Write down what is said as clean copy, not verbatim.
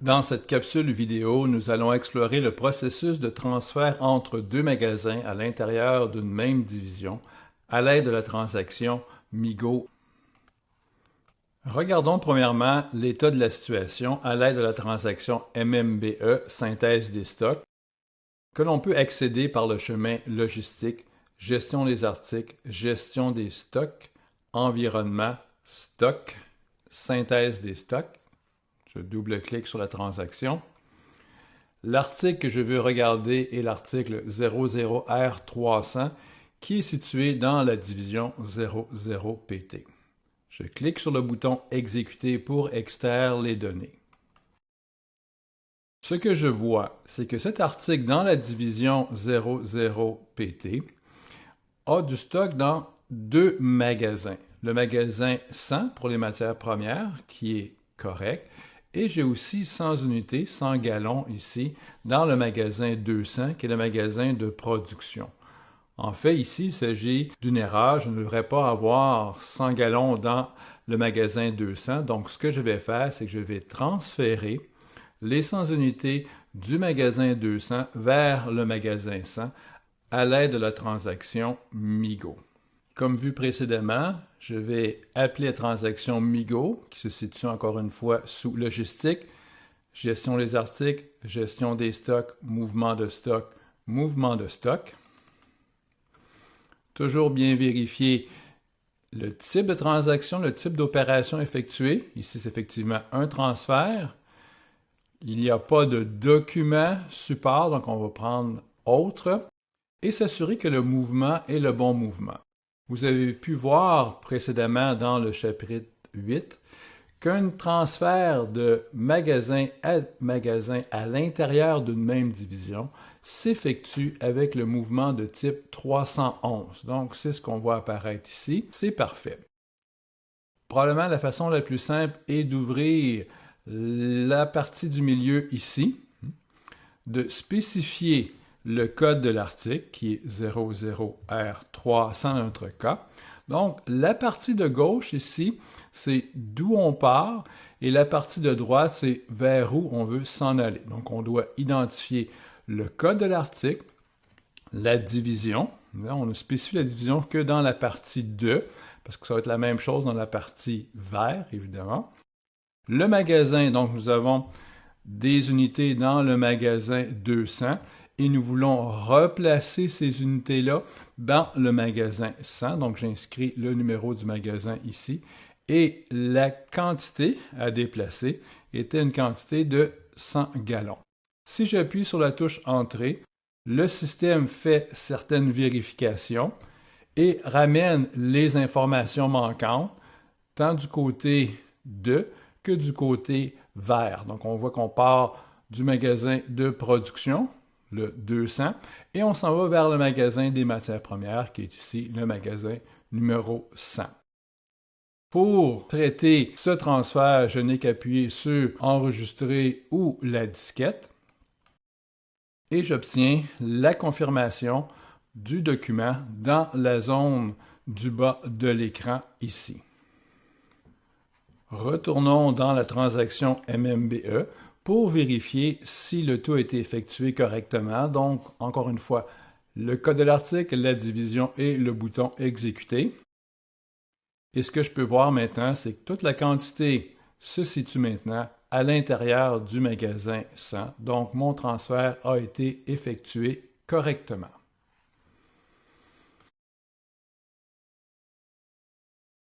Dans cette capsule vidéo, nous allons explorer le processus de transfert entre deux magasins à l'intérieur d'une même division à l'aide de la transaction MIGO. Regardons premièrement l'état de la situation à l'aide de la transaction MMBE, synthèse des stocks, que l'on peut accéder par le chemin logistique, gestion des articles, gestion des stocks, environnement, stock, synthèse des stocks. Je double-clique sur la transaction. L'article que je veux regarder est l'article 00R300 qui est situé dans la division 00PT. Je clique sur le bouton « Exécuter » pour extraire les données. Ce que je vois, c'est que cet article dans la division 00PT a du stock dans deux magasins. Le magasin 100 pour les matières premières, qui est correct, et j'ai aussi 100 unités, 100 gallons ici, dans le magasin 200, qui est le magasin de production. En fait, ici, il s'agit d'une erreur. Je ne devrais pas avoir 100 gallons dans le magasin 200. Donc, ce que je vais faire, c'est que je vais transférer les 100 unités du magasin 200 vers le magasin 100 à l'aide de la transaction MIGO. Comme vu précédemment, je vais appeler la transaction MIGO, qui se situe encore une fois sous logistique, gestion des articles, gestion des stocks, mouvement de stock, mouvement de stock. Toujours bien vérifier le type de transaction, le type d'opération effectuée. Ici, c'est effectivement un transfert. Il n'y a pas de document support, donc on va prendre autre et s'assurer que le mouvement est le bon mouvement. Vous avez pu voir précédemment dans le chapitre 8 qu'un transfert de magasin à l'intérieur d'une même division s'effectue avec le mouvement de type 311. Donc, c'est ce qu'on voit apparaître ici. C'est parfait. Probablement, la façon la plus simple est d'ouvrir la partie du milieu ici, de spécifier le code de l'article, qui est 00R300 dans notre cas. Donc, la partie de gauche ici, c'est d'où on part, et la partie de droite, c'est vers où on veut s'en aller. Donc, on doit identifier le code de l'article, la division. Là, on ne spécifie la division que dans la partie 2, parce que ça va être la même chose dans la partie vert, évidemment. Le magasin, donc nous avons des unités dans le magasin 200, et nous voulons replacer ces unités-là dans le magasin 100. Donc, j'inscris le numéro du magasin ici. Et la quantité à déplacer était une quantité de 100 gallons. Si j'appuie sur la touche « Entrée », le système fait certaines vérifications et ramène les informations manquantes, tant du côté de que du côté vert. Donc, on voit qu'on part du magasin de production, le 200, et on s'en va vers le magasin des matières premières, qui est ici le magasin numéro 100. Pour traiter ce transfert, je n'ai qu'appuyer sur « Enregistrer » ou la disquette, et j'obtiens la confirmation du document dans la zone du bas de l'écran ici. Retournons dans la transaction MMBE pour vérifier si le tout a été effectué correctement. Donc, encore une fois, le code de l'article, la division et le bouton « Exécuter ». Et ce que je peux voir maintenant, c'est que toute la quantité se situe maintenant à l'intérieur du magasin 100. Donc, mon transfert a été effectué correctement.